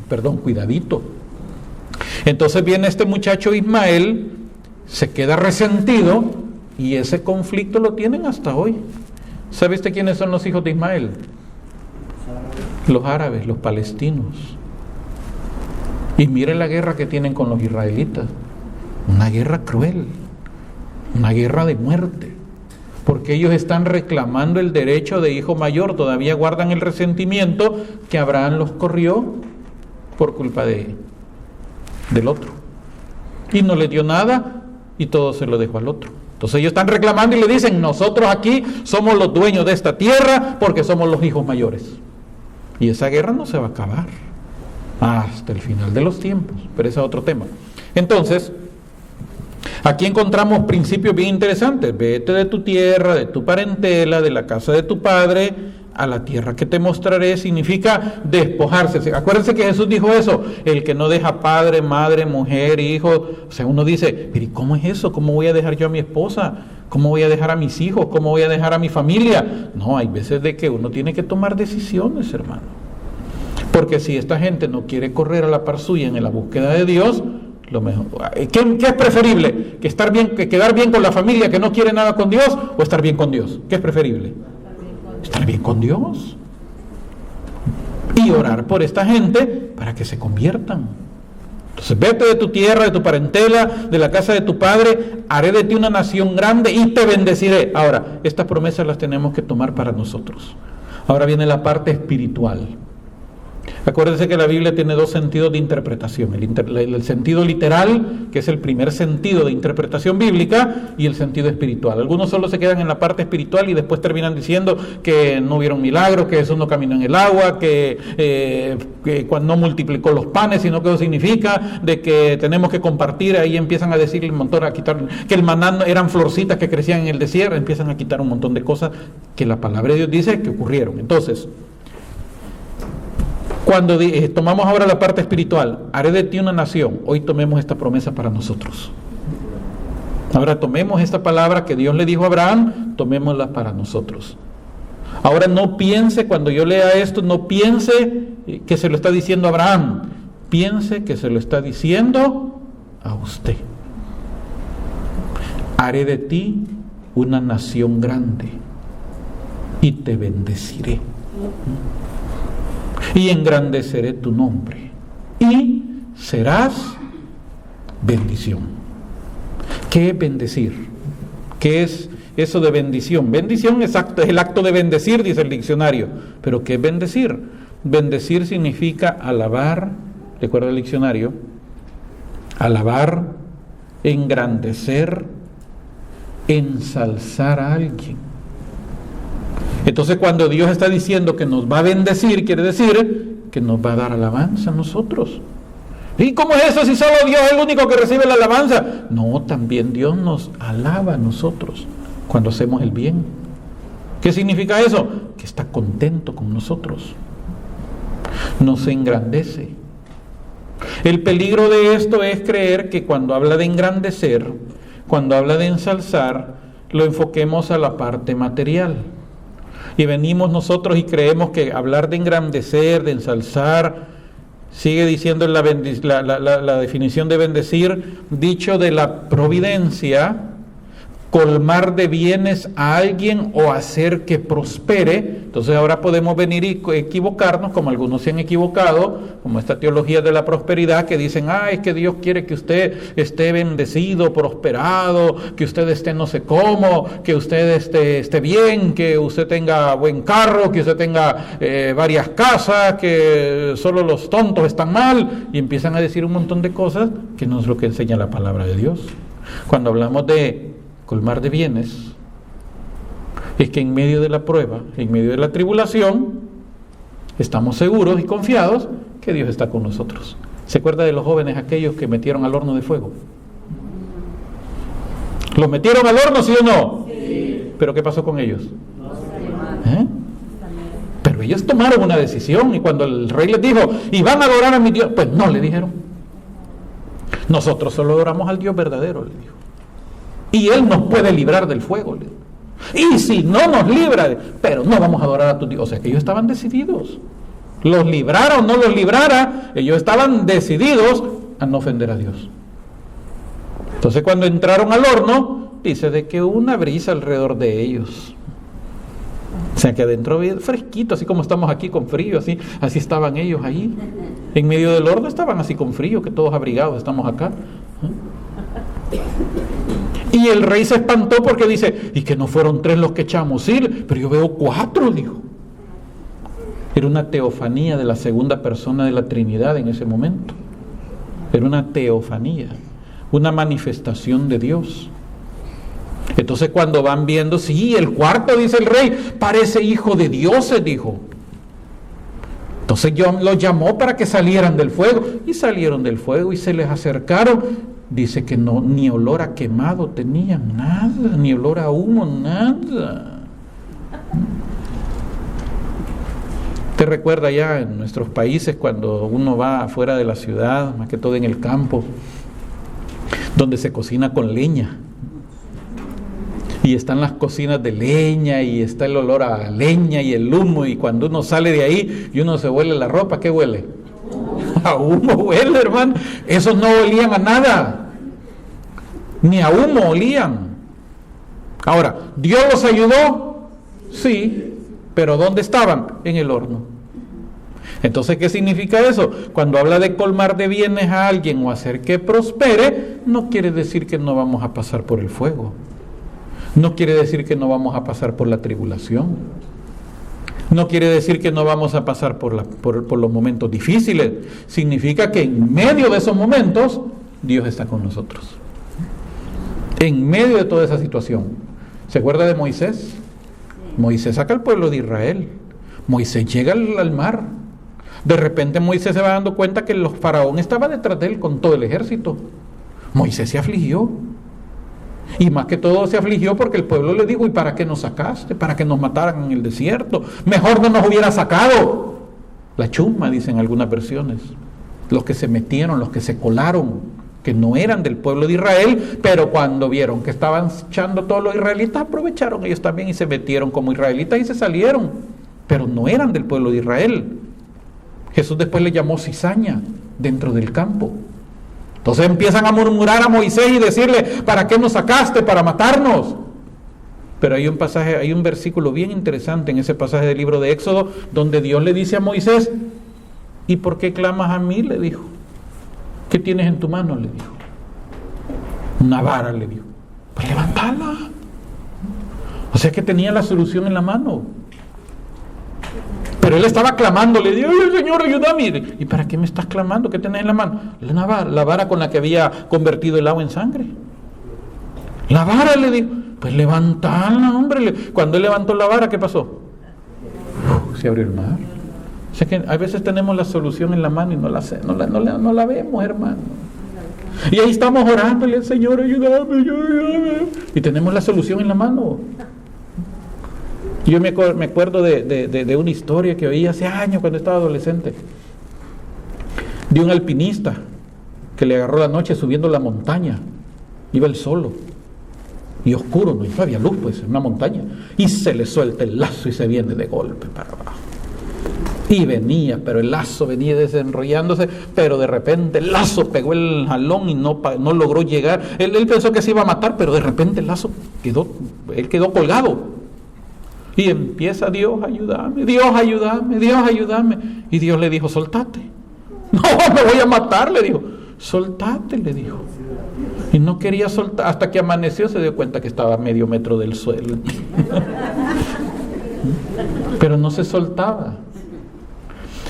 Perdón, cuidadito. Entonces viene este muchacho Ismael, se queda resentido y ese conflicto lo tienen hasta hoy. ¿Sabe usted quiénes son los hijos de Ismael? Los árabes, los palestinos. Y miren la guerra que tienen con los israelitas. Una guerra cruel, una guerra de muerte, porque ellos están reclamando el derecho de hijo mayor. Todavía guardan el resentimiento que Abraham los corrió por culpa del otro, y no le dio nada y todo se lo dejó al otro. Entonces ellos están reclamando y le dicen, nosotros aquí somos los dueños de esta tierra porque somos los hijos mayores. Y esa guerra no se va a acabar. hasta el final de los tiempos, pero ese es otro tema. Entonces, aquí encontramos principios bien interesantes. Vete de tu tierra, de tu parentela, de la casa de tu padre, a la tierra que te mostraré. Significa despojarse. Acuérdense que Jesús dijo eso: el que no deja padre, madre, mujer, hijo. O sea, uno dice, pero ¿y cómo es eso? ¿Cómo voy a dejar yo a mi esposa? ¿Cómo voy a dejar a mis hijos? ¿Cómo voy a dejar a mi familia? No, hay veces de que uno tiene que tomar decisiones, hermano. Porque si esta gente no quiere correr a la par suya en la búsqueda de Dios, lo mejor. ¿Qué es preferible? ¿Que quedar bien con la familia que no quiere nada con Dios, o estar bien con Dios? ¿Qué es preferible? Estar bien con Dios. Y orar por esta gente para que se conviertan. Entonces, vete de tu tierra, de tu parentela, de la casa de tu padre, haré de ti una nación grande y te bendeciré. Ahora, estas promesas las tenemos que tomar para nosotros. Ahora viene la parte espiritual. Acuérdense que la Biblia tiene dos sentidos de interpretación: el sentido literal, que es el primer sentido de interpretación bíblica, y el sentido espiritual. Algunos solo se quedan en la parte espiritual y después terminan diciendo que no hubieron milagros, que Jesús no caminó en el agua, que cuando no multiplicó los panes, sino que eso significa de que tenemos que compartir. Ahí empiezan a decir un montón, a quitar, que el maná eran florcitas que crecían en el desierto. Empiezan a quitar un montón de cosas que la palabra de Dios dice que ocurrieron. Entonces, cuando tomamos ahora la parte espiritual, haré de ti una nación, hoy tomemos esta promesa para nosotros. Ahora tomemos esta palabra que Dios le dijo a Abraham, tomémosla para nosotros. Ahora no piense, cuando yo lea esto, no piense que se lo está diciendo a Abraham, piense que se lo está diciendo a usted. Haré de ti una nación grande y te bendeciré. Y engrandeceré tu nombre y serás bendición. ¿Qué es bendecir? ¿Qué es eso de bendición? Bendición es el acto de bendecir, dice el diccionario. ¿Pero qué es bendecir? Bendecir significa alabar, recuerda el diccionario, alabar, engrandecer, ensalzar a alguien. Entonces, cuando Dios está diciendo que nos va a bendecir, quiere decir que nos va a dar alabanza a nosotros. ¿Y cómo es eso si solo Dios es el único que recibe la alabanza? No, también Dios nos alaba a nosotros cuando hacemos el bien. ¿Qué significa eso? Que está contento con nosotros. Nos engrandece. El peligro de esto es creer que cuando habla de engrandecer, cuando habla de ensalzar, lo enfoquemos a la parte material. Y venimos nosotros y creemos que hablar de engrandecer, de ensalzar, sigue diciendo en la definición de bendecir, dicho de la providencia, colmar de bienes a alguien o hacer que prospere. Entonces ahora podemos venir y equivocarnos, como algunos se han equivocado, como esta teología de la prosperidad, que dicen, es que Dios quiere que usted esté bendecido, prosperado, que usted esté no sé cómo, que usted esté bien, que usted tenga buen carro, que usted tenga varias casas, que solo los tontos están mal, y empiezan a decir un montón de cosas que no es lo que enseña la palabra de Dios. Cuando hablamos de colmar de bienes, es que en medio de la prueba, en medio de la tribulación, estamos seguros y confiados que Dios está con nosotros. ¿Se acuerda de los jóvenes aquellos que metieron al horno de fuego? ¿Los metieron al horno, sí o no? Sí. ¿Pero qué pasó con ellos? Pero ellos tomaron una decisión, y cuando el rey les dijo, y van a adorar a mi Dios, pues no le dijeron. Nosotros solo adoramos al Dios verdadero, le dijo. Y Él nos puede librar del fuego. Y si no nos libra, pero no vamos a adorar a tu Dios. O sea que ellos estaban decididos. Los librara o no los librara, ellos estaban decididos a no ofender a Dios. Entonces cuando entraron al horno, dice de que hubo una brisa alrededor de ellos. O sea que adentro había fresquito, así como estamos aquí con frío, así estaban ellos ahí. En medio del horno estaban así con frío, que todos abrigados estamos acá. Y el rey se espantó porque dice, ¿y que no fueron 3 los que echamos? Sí, pero yo veo 4, dijo. Era una teofanía de la segunda persona de la Trinidad en ese momento. Era una teofanía, una manifestación de Dios. Entonces cuando van viendo, sí, el 4, dice el rey, parece hijo de dioses, dijo. Entonces los llamó para que salieran del fuego, y salieron del fuego y se les acercaron. Dice que no, ni olor a quemado tenían, nada, ni olor a humo, nada. ¿Te recuerda ya en nuestros países cuando uno va afuera de la ciudad, más que todo en el campo, donde se cocina con leña? Y están las cocinas de leña y está el olor a leña y el humo, y cuando uno sale de ahí y uno se huele la ropa, ¿qué huele? A humo huele, hermano. Esos no olían a nada, ni a humo olían. Ahora, ¿Dios los ayudó? Sí, pero ¿dónde estaban? En el horno. Entonces, ¿qué significa eso? Cuando habla de colmar de bienes a alguien o hacer que prospere, no quiere decir que no vamos a pasar por el fuego. No quiere decir que no vamos a pasar por la tribulación. No quiere decir que no vamos a pasar por los momentos difíciles. Significa que en medio de esos momentos, Dios está con nosotros. En medio de toda esa situación. ¿Se acuerda de Moisés? Moisés saca al pueblo de Israel. Moisés llega al mar. De repente Moisés se va dando cuenta que el faraón estaba detrás de él con todo el ejército. Moisés se afligió. Y más que todo se afligió porque el pueblo le dijo: ¿y para qué nos sacaste? ¿Para que nos mataran en el desierto? Mejor no nos hubiera sacado. La chusma, dicen algunas versiones. Los que se metieron, los que se colaron, que no eran del pueblo de Israel, pero cuando vieron que estaban echando todos los israelitas, aprovecharon ellos también y se metieron como israelitas y se salieron. Pero no eran del pueblo de Israel. Jesús después le llamó cizaña dentro del campo. Entonces empiezan a murmurar a Moisés y decirle: ¿para qué nos sacaste? ¿Para matarnos? Pero hay un pasaje, hay un versículo bien interesante en ese pasaje del libro de Éxodo, donde Dios le dice a Moisés: ¿y por qué clamas a mí?, le dijo. ¿Qué tienes en tu mano?, le dijo. Una vara, le dijo. Pues levantala. O sea que tenía la solución en la mano. Pero él estaba clamando, le dijo: ¡ay, Señor, ayúdame! ¿Y para qué me estás clamando? ¿Qué tenés en la mano? La vara con la que había convertido el agua en sangre. La vara, le dijo. Pues levantala, hombre. Cuando él levantó la vara, ¿qué pasó? Se abrió el mar. O sea que a veces tenemos la solución en la mano y no la vemos, hermano. Y ahí estamos orándole: Señor, ayúdame, ayúdame. Y tenemos la solución en la mano. Yo me acuerdo de una historia que oí hace años cuando estaba adolescente, de un alpinista que le agarró la noche subiendo la montaña. Iba él solo y oscuro, no había luz, pues, en una montaña, y se le suelta el lazo y se viene de golpe para abajo. Y venía, pero el lazo venía desenrollándose, pero de repente el lazo pegó el jalón y no logró llegar. Él pensó que se iba a matar, pero de repente el lazo quedó colgado. Y empieza: Dios, ayúdame, Dios, ayúdame, Dios, ayúdame. Y Dios le dijo: soltate. No, me voy a matar, le dijo. Soltate, le dijo. Y no quería soltar, hasta que amaneció se dio cuenta que estaba a medio metro del suelo. Pero no se soltaba.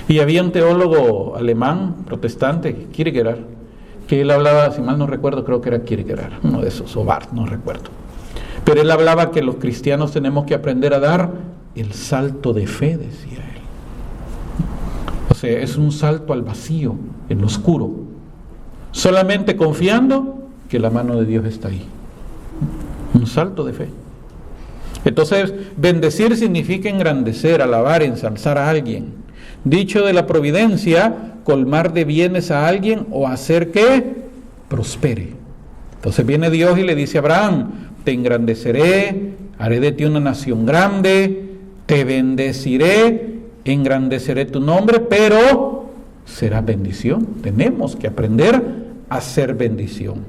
Y había un teólogo alemán, protestante, Kierkegaard, que él hablaba, si mal no recuerdo, creo que era Kierkegaard, uno de esos, o Barth, no recuerdo. Pero él hablaba que los cristianos tenemos que aprender a dar el salto de fe, decía él. O sea, es un salto al vacío, en lo oscuro, solamente confiando que la mano de Dios está ahí. Un salto de fe. Entonces, bendecir significa engrandecer, alabar, ensalzar a alguien. Dicho de la providencia, colmar de bienes a alguien o hacer que prospere. Entonces viene Dios y le dice a Abraham: te engrandeceré, haré de ti una nación grande, te bendeciré, engrandeceré tu nombre, pero será bendición. Tenemos que aprender a ser bendición.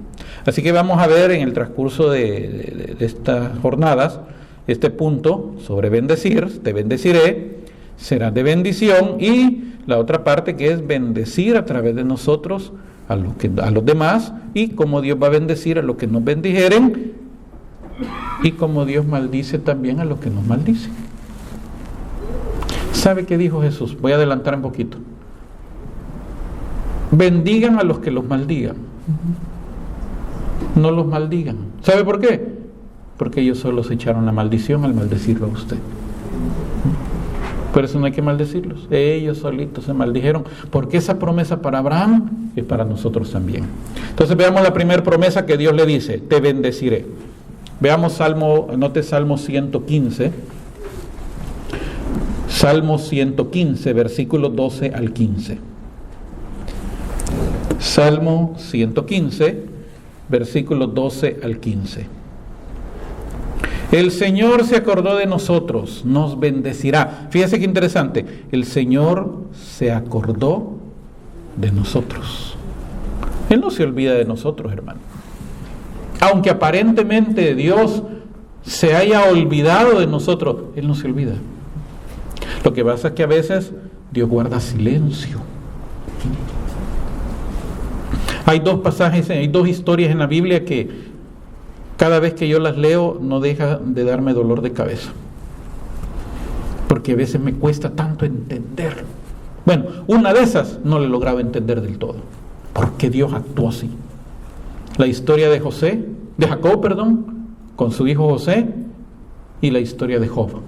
Así que vamos a ver en el transcurso de estas jornadas este punto sobre bendecir: te bendeciré, será de bendición, y la otra parte que es bendecir a través de nosotros a los demás, y cómo Dios va a bendecir a los que nos bendijeren, y cómo Dios maldice también a los que nos maldicen. ¿Sabe qué dijo Jesús? Voy a adelantar un poquito. Bendigan a los que los maldigan, no los maldigan. ¿Sabe por qué? Porque ellos solo se echaron la maldición al maldecirlo a usted. Por eso no hay que maldecirlos. Ellos solitos se maldijeron, porque esa promesa para Abraham es para nosotros también. Entonces veamos la primera promesa que Dios le dice: te bendeciré. Veamos anote Salmo 115. Salmo 115, versículos 12 al 15. Salmo 115, versículos 12 al 15. El Señor se acordó de nosotros, nos bendecirá. Fíjese qué interesante. El Señor se acordó de nosotros. Él no se olvida de nosotros, hermano. Aunque aparentemente Dios se haya olvidado de nosotros, Él no se olvida. Lo que pasa es que a veces Dios guarda silencio. Hay dos pasajes, hay dos historias en la Biblia que cada vez que yo las leo no deja de darme dolor de cabeza, porque a veces me cuesta tanto entender. Bueno, una de esas no le lograba entender del todo. ¿Por qué Dios actuó así? La historia de Jacob, con su hijo José, y la historia de Job.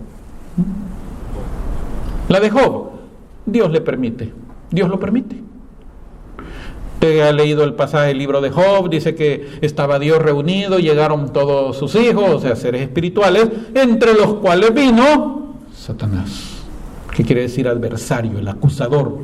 La de Job, Dios le permite, Dios lo permite. Usted ha leído el pasaje del libro de Job, dice que estaba Dios reunido, llegaron todos sus hijos, o sea, seres espirituales, entre los cuales vino Satanás, que quiere decir adversario, el acusador.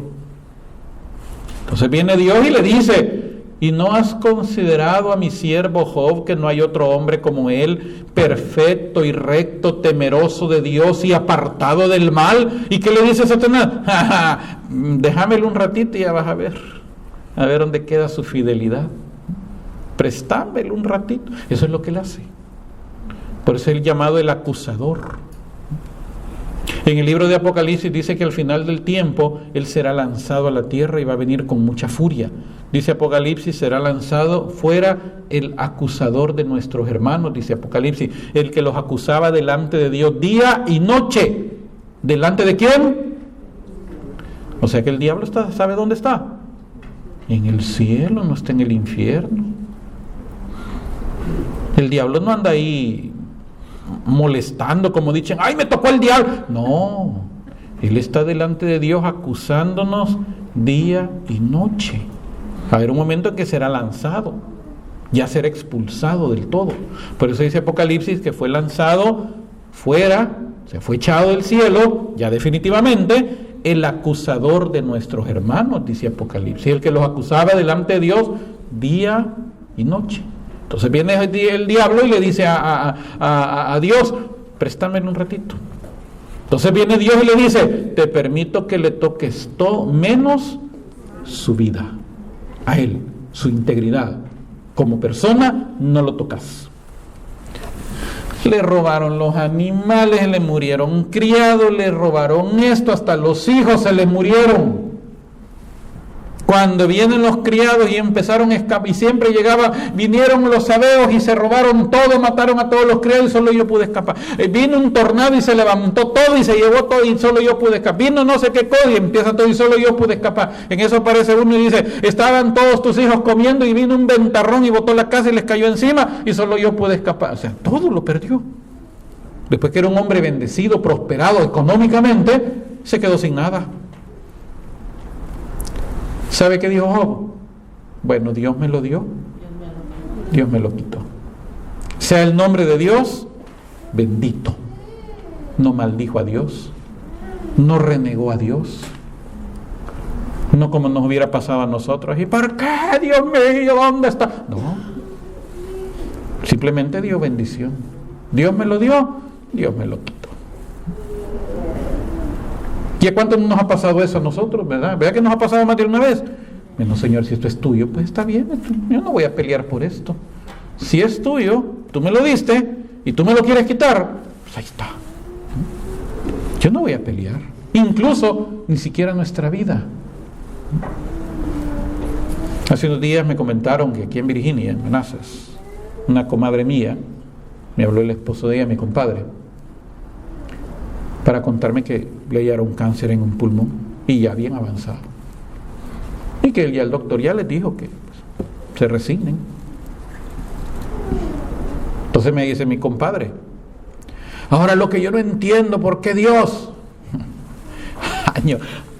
Entonces viene Dios y le dice: ¿y no has considerado a mi siervo Job, que no hay otro hombre como él, perfecto y recto, temeroso de Dios y apartado del mal? ¿Y qué le dice Satanás? Déjamelo un ratito y ya vas a ver dónde queda su fidelidad. Préstamelo un ratito. Eso es lo que él hace. Por eso es el llamado el acusador. En el libro de Apocalipsis dice que al final del tiempo él será lanzado a la tierra y va a venir con mucha furia. Dice Apocalipsis: será lanzado fuera el acusador de nuestros hermanos, dice Apocalipsis, el que los acusaba delante de Dios día y noche. ¿Delante de quién? O sea que el diablo ¿sabe dónde está? En el cielo, no está en el infierno. El diablo no anda ahí molestando, como dicen: ¡ay, me tocó el diablo! No, él está delante de Dios acusándonos día y noche. Va a haber un momento en que será lanzado, ya será expulsado del todo. Por eso dice Apocalipsis que fue lanzado fuera, se fue echado del cielo, ya definitivamente, el acusador de nuestros hermanos, dice Apocalipsis, el que los acusaba delante de Dios día y noche. Entonces viene el diablo y le dice a Dios: préstamelo un ratito. Entonces viene Dios y le dice: te permito que le toques todo menos su vida, a él, su integridad. Como persona no lo tocas. Le robaron los animales, le murieron criados, le robaron esto, hasta los hijos se le murieron. Cuando vienen los criados y empezaron a escapar, y siempre vinieron los sabeos y se robaron todo, mataron a todos los criados y solo yo pude escapar. Vino un tornado y se levantó todo y se llevó todo y solo yo pude escapar. Vino no sé qué cosa y empieza todo y solo yo pude escapar. En eso aparece uno y dice: estaban todos tus hijos comiendo y vino un ventarrón y botó la casa y les cayó encima y solo yo pude escapar. O sea, todo lo perdió. Después que era un hombre bendecido, prosperado económicamente, se quedó sin nada. ¿Sabe qué dijo Job? Bueno, Dios me lo dio, Dios me lo quitó. Sea el nombre de Dios bendito. No maldijo a Dios, no renegó a Dios, no como nos hubiera pasado a nosotros. ¿Y por qué, Dios mío, dónde está? No, simplemente dio bendición. Dios me lo dio, Dios me lo quitó. ¿Y a cuánto nos ha pasado eso a nosotros, verdad? ¿Verdad que nos ha pasado más de una vez? Bueno, Señor, si esto es tuyo, pues está bien, yo no voy a pelear por esto. Si es tuyo, tú me lo diste y tú me lo quieres quitar, pues ahí está. Yo no voy a pelear, incluso ni siquiera nuestra vida. Hace unos días me comentaron que aquí en Virginia, en Manassas, una comadre mía, me habló el esposo de ella, mi compadre, para contarme que le hallaron un cáncer en un pulmón y ya bien avanzado, y que ya el doctor ya les dijo que se resignen. Entonces me dice mi compadre: ahora lo que yo no entiendo, ¿por qué Dios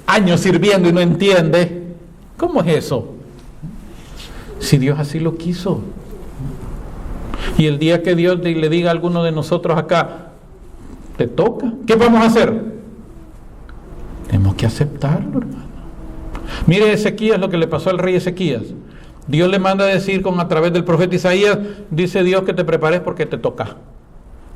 años sirviendo y no entiende. ¿Cómo es eso? Si Dios así lo quiso. Y el día que Dios le diga a alguno de nosotros acá, te toca, ¿qué vamos a hacer? Tenemos que aceptarlo, hermano. Mire Ezequías, lo que le pasó al rey Ezequías. Dios le manda a decir a través del profeta Isaías, dice Dios que te prepares porque te toca.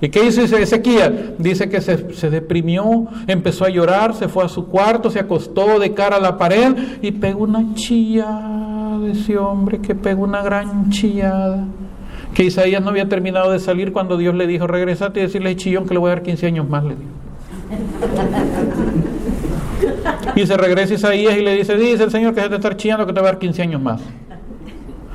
¿Y qué hizo Ezequías? Dice que se deprimió, empezó a llorar, se fue a su cuarto, se acostó de cara a la pared y pegó una chillada, ese hombre que pegó una gran chillada. Que Isaías no había terminado de salir cuando Dios le dijo, regresate y decirle chillón que le voy a dar 15 años más, le dijo. Y se regresa Isaías y le dice el Señor que se te está chillando que te va a dar 15 años más.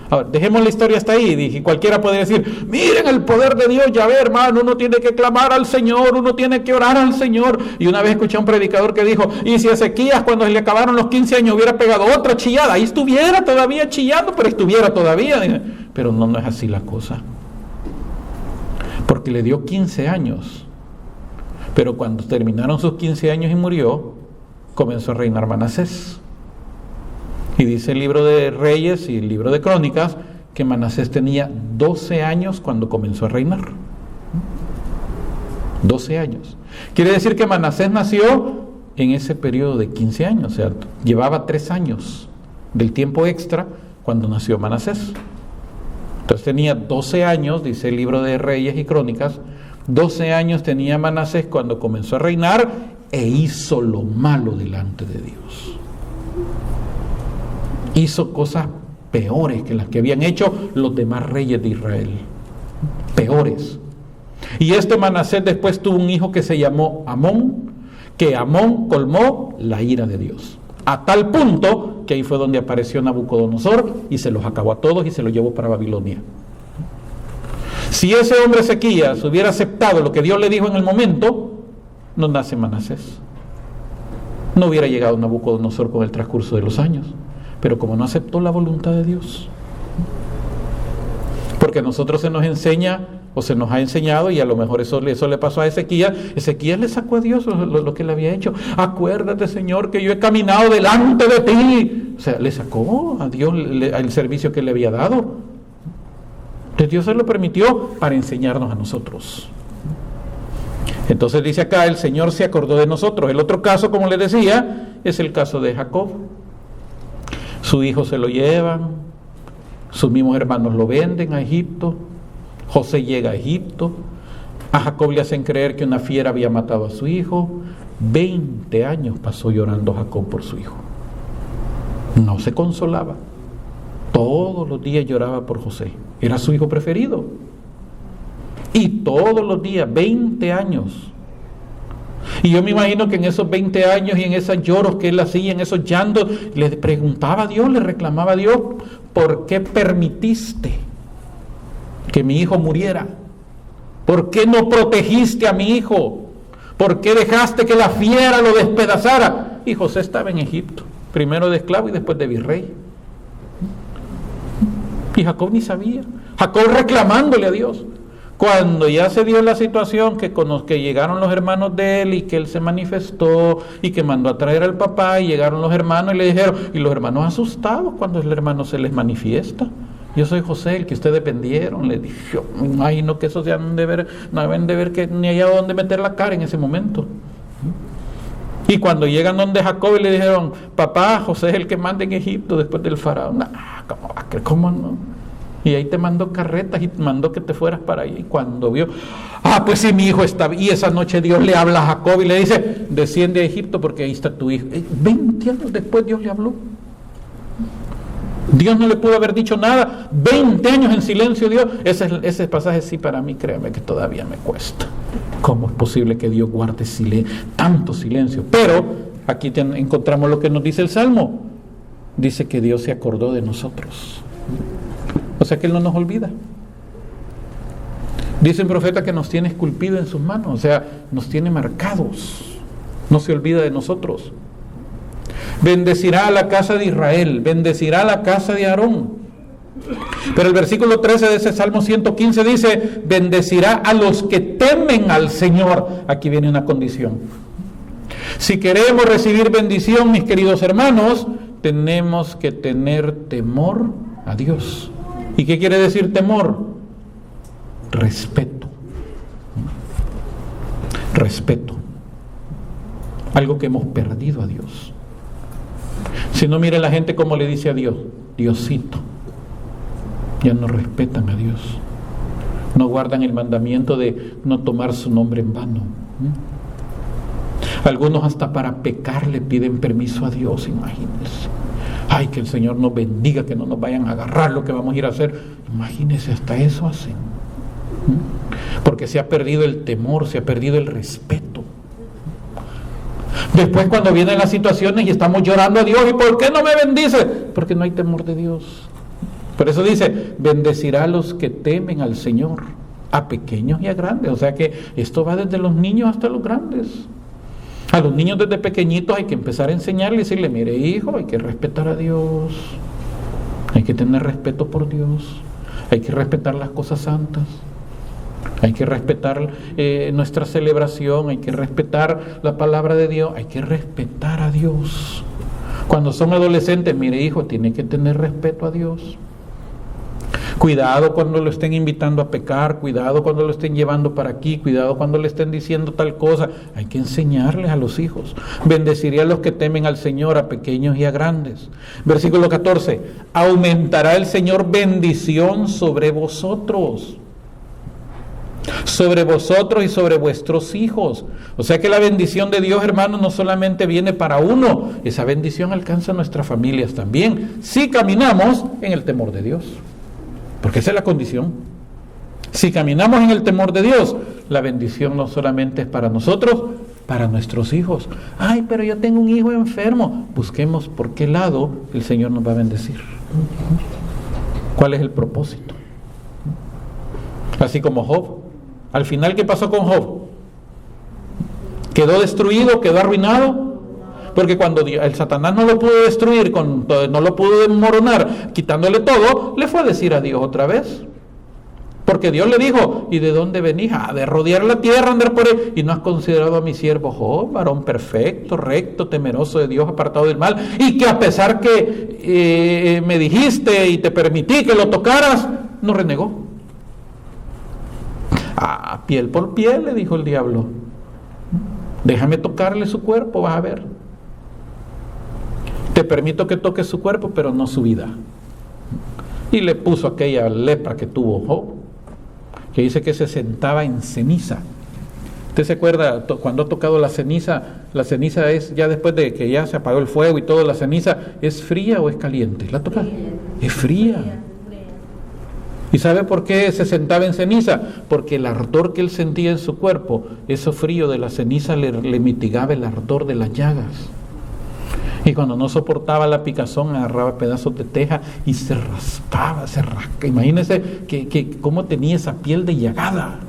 Ahora, dejemos la historia hasta ahí. Dije, cualquiera puede decir, miren el poder de Dios, ya ve, hermano, uno tiene que clamar al Señor, uno tiene que orar al Señor. Y una vez escuché a un predicador que dijo, y si Ezequías cuando le acabaron los 15 años hubiera pegado otra chillada, ahí estuviera todavía chillando, pero estuviera todavía. Dije, pero no es así la cosa. Porque le dio 15 años. Pero cuando terminaron sus 15 años y murió, comenzó a reinar Manasés. Y dice el libro de Reyes y el libro de Crónicas que Manasés tenía 12 años cuando comenzó a reinar. 12 años. Quiere decir que Manasés nació en ese periodo de 15 años, o sea, llevaba 3 años del tiempo extra cuando nació Manasés. Entonces tenía 12 años, dice el libro de Reyes y Crónicas, 12 años tenía Manasés cuando comenzó a reinar e hizo lo malo delante de Dios. Hizo cosas peores que las que habían hecho los demás reyes de Israel. Peores. Y este Manasés después tuvo un hijo que se llamó Amón, que Amón colmó la ira de Dios. A tal punto que ahí fue donde apareció Nabucodonosor y se los acabó a todos y se los llevó para Babilonia. Si ese hombre Ezequías hubiera aceptado lo que Dios le dijo en el momento, no nace Manasés. No hubiera llegado Nabucodonosor con el transcurso de los años. Pero como no aceptó la voluntad de Dios, porque a nosotros se nos enseña o se nos ha enseñado, y a lo mejor eso le pasó a Ezequías. Ezequías le sacó a Dios lo que le había hecho. Acuérdate, Señor, que yo he caminado delante de ti. O sea, le sacó a Dios el servicio que le había dado. Entonces Dios se lo permitió para enseñarnos a nosotros. Entonces dice acá, el Señor se acordó de nosotros. El otro caso, como les decía, es el caso de Jacob. Su hijo se lo llevan, sus mismos hermanos lo venden a Egipto, José llega a Egipto, a Jacob le hacen creer que una fiera había matado a su hijo. 20 años pasó llorando Jacob por su hijo. No se consolaba, todos los días lloraba por José, era su hijo preferido. Y todos los días, 20 años. Y yo me imagino que en esos 20 años y en esos lloros que él hacía, en esos llantos, le preguntaba a Dios, le reclamaba a Dios, ¿por qué permitiste que mi hijo muriera? ¿Por qué no protegiste a mi hijo? ¿Por qué dejaste que la fiera lo despedazara? Y José estaba en Egipto, primero de esclavo y después de virrey. Y Jacob ni sabía. Jacob reclamándole a Dios. Cuando ya se dio la situación que llegaron los hermanos de él y que él se manifestó y que mandó a traer al papá, y llegaron los hermanos y le dijeron, y los hermanos asustados cuando el hermano se les manifiesta. Yo soy José, el que ustedes vendieron. Le dije, me imagino que eso se han de ver, no deben de ver que ni había dónde meter la cara en ese momento. Y cuando llegan donde Jacob y le dijeron, papá, José es el que manda en Egipto después del faraón. ¿Cómo va a creer? ¿Cómo no? Y ahí te mandó carretas y te mandó que te fueras para allá. Y cuando vio, pues si mi hijo está bien. Y esa noche Dios le habla a Jacob y le dice, desciende a Egipto porque ahí está tu hijo. 20 años después Dios le habló. Dios no le pudo haber dicho nada. 20 años en silencio Dios. Ese pasaje sí, para mí, créame que todavía me cuesta. ¿Cómo es posible que Dios guarde tanto silencio? Pero aquí encontramos lo que nos dice el Salmo. Dice que Dios se acordó de nosotros. O sea que Él no nos olvida. Dice un profeta que nos tiene esculpido en sus manos, o sea, nos tiene marcados. No se olvida de nosotros. Bendecirá a la casa de Israel, bendecirá a la casa de Aarón. Pero el versículo 13 de ese Salmo 115 dice, bendecirá a los que temen al Señor. Aquí viene una condición. Si queremos recibir bendición, mis queridos hermanos, tenemos que tener temor a Dios. ¿Y qué quiere decir temor? Respeto. Respeto. Algo que hemos perdido a Dios. Si no, mire la gente cómo le dice a Dios, Diosito. Ya no respetan a Dios. No guardan el mandamiento de no tomar su nombre en vano. Algunos hasta para pecar le piden permiso a Dios, imagínense. Ay, que el Señor nos bendiga, que no nos vayan a agarrar lo que vamos a ir a hacer. Imagínense, hasta eso hacen. Porque se ha perdido el temor, se ha perdido el respeto. Después cuando vienen las situaciones y estamos llorando a Dios, ¿y por qué no me bendice? Porque no hay temor de Dios. Por eso dice, bendecirá a los que temen al Señor, a pequeños y a grandes. O sea que esto va desde los niños hasta los grandes. A los niños desde pequeñitos hay que empezar a enseñarle y decirle, mire hijo, hay que respetar a Dios, hay que tener respeto por Dios, hay que respetar las cosas santas, hay que respetar nuestra celebración, hay que respetar la palabra de Dios, hay que respetar a Dios. Cuando son adolescentes, mire hijo, tiene que tener respeto a Dios. Cuidado cuando lo estén invitando a pecar, cuidado cuando lo estén llevando para aquí, cuidado cuando le estén diciendo tal cosa. Hay que enseñarles a los hijos. Bendeciré a los que temen al Señor, a pequeños y a grandes. Versículo 14. Aumentará el Señor bendición sobre vosotros y sobre vuestros hijos. O sea que la bendición de Dios, hermanos, no solamente viene para uno, esa bendición alcanza a nuestras familias también, si caminamos en el temor de Dios. Porque esa es la condición. Si caminamos en el temor de Dios, la bendición no solamente es para nosotros, para nuestros hijos. Ay, pero yo tengo un hijo enfermo. Busquemos por qué lado el Señor nos va a bendecir. ¿Cuál es el propósito? Así como Job. Al final, ¿qué pasó con Job? ¿Quedó destruido? ¿Quedó arruinado? Porque cuando el Satanás no lo pudo destruir, no lo pudo desmoronar, quitándole todo, le fue a decir a Dios otra vez. Porque Dios le dijo, ¿y de dónde venís? De rodear la tierra, andar por él. Y no has considerado a mi siervo Job, varón perfecto, recto, temeroso de Dios, apartado del mal. Y que a pesar que me dijiste y te permití que lo tocaras, no renegó. Piel por piel, le dijo el diablo. Déjame tocarle su cuerpo, vas a ver. Te permito que toques su cuerpo, pero no su vida. Y le puso aquella lepra que tuvo Job, que dice que se sentaba en ceniza. ¿Usted se acuerda cuando ha tocado la ceniza? La ceniza es, ya después de que ya se apagó el fuego y todo, la ceniza, ¿es fría o es caliente? ¿La toca? Es fría. ¿Y sabe por qué se sentaba en ceniza? Porque el ardor que él sentía en su cuerpo, eso frío de la ceniza le mitigaba el ardor de las llagas. Y cuando no soportaba la picazón, agarraba pedazos de teja y se raspaba, se rasca. Imagínense que cómo tenía esa piel de llagada.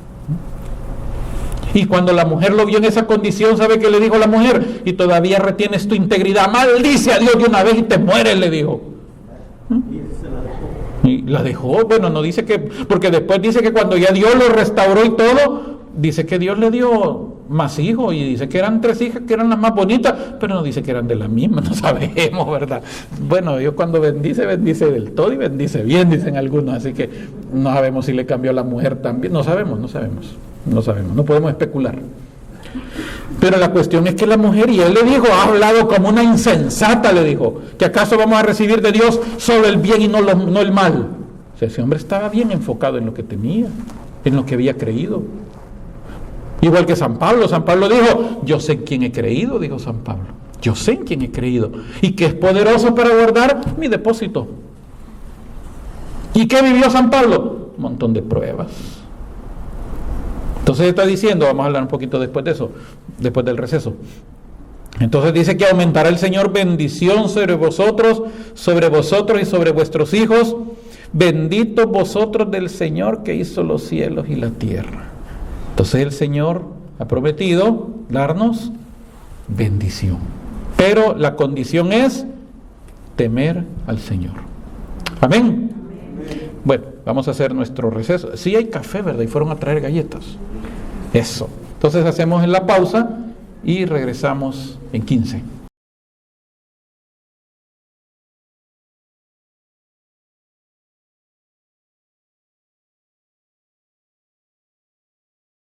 Y cuando la mujer lo vio en esa condición, ¿sabe qué le dijo la mujer? Y todavía retienes tu integridad, maldice a Dios de una vez y te mueres, le dijo. Y la dejó, bueno, no dice que, porque después dice que cuando ya Dios lo restauró y todo, dice que Dios le dio más hijos, y dice que eran 3 hijas que eran las más bonitas, pero no dice que eran de la misma, no sabemos, ¿verdad? Bueno, Dios cuando bendice del todo y bendice bien, dicen algunos, así que no sabemos si le cambió a la mujer también, no sabemos, no podemos especular. Pero la cuestión es que la mujer, y él le dijo, ha hablado como una insensata, le dijo, que acaso vamos a recibir de Dios solo el bien y no el mal. O sea, ese hombre estaba bien enfocado en lo que tenía, en lo que había creído. Igual que San Pablo dijo, yo sé en quién he creído, dijo San Pablo, yo sé en quién he creído, y que es poderoso para guardar mi depósito. ¿Y qué vivió San Pablo? Un montón de pruebas. Entonces está diciendo, vamos a hablar un poquito después de eso, después del receso. Entonces dice que aumentará el Señor bendición sobre vosotros y sobre vuestros hijos. Benditos vosotros del Señor que hizo los cielos y la tierra. Entonces el Señor ha prometido darnos bendición. Pero la condición es temer al Señor. Amén. Bueno, vamos a hacer nuestro receso. Sí hay café, ¿verdad? Y fueron a traer galletas. Eso. Entonces hacemos la pausa y regresamos en 15.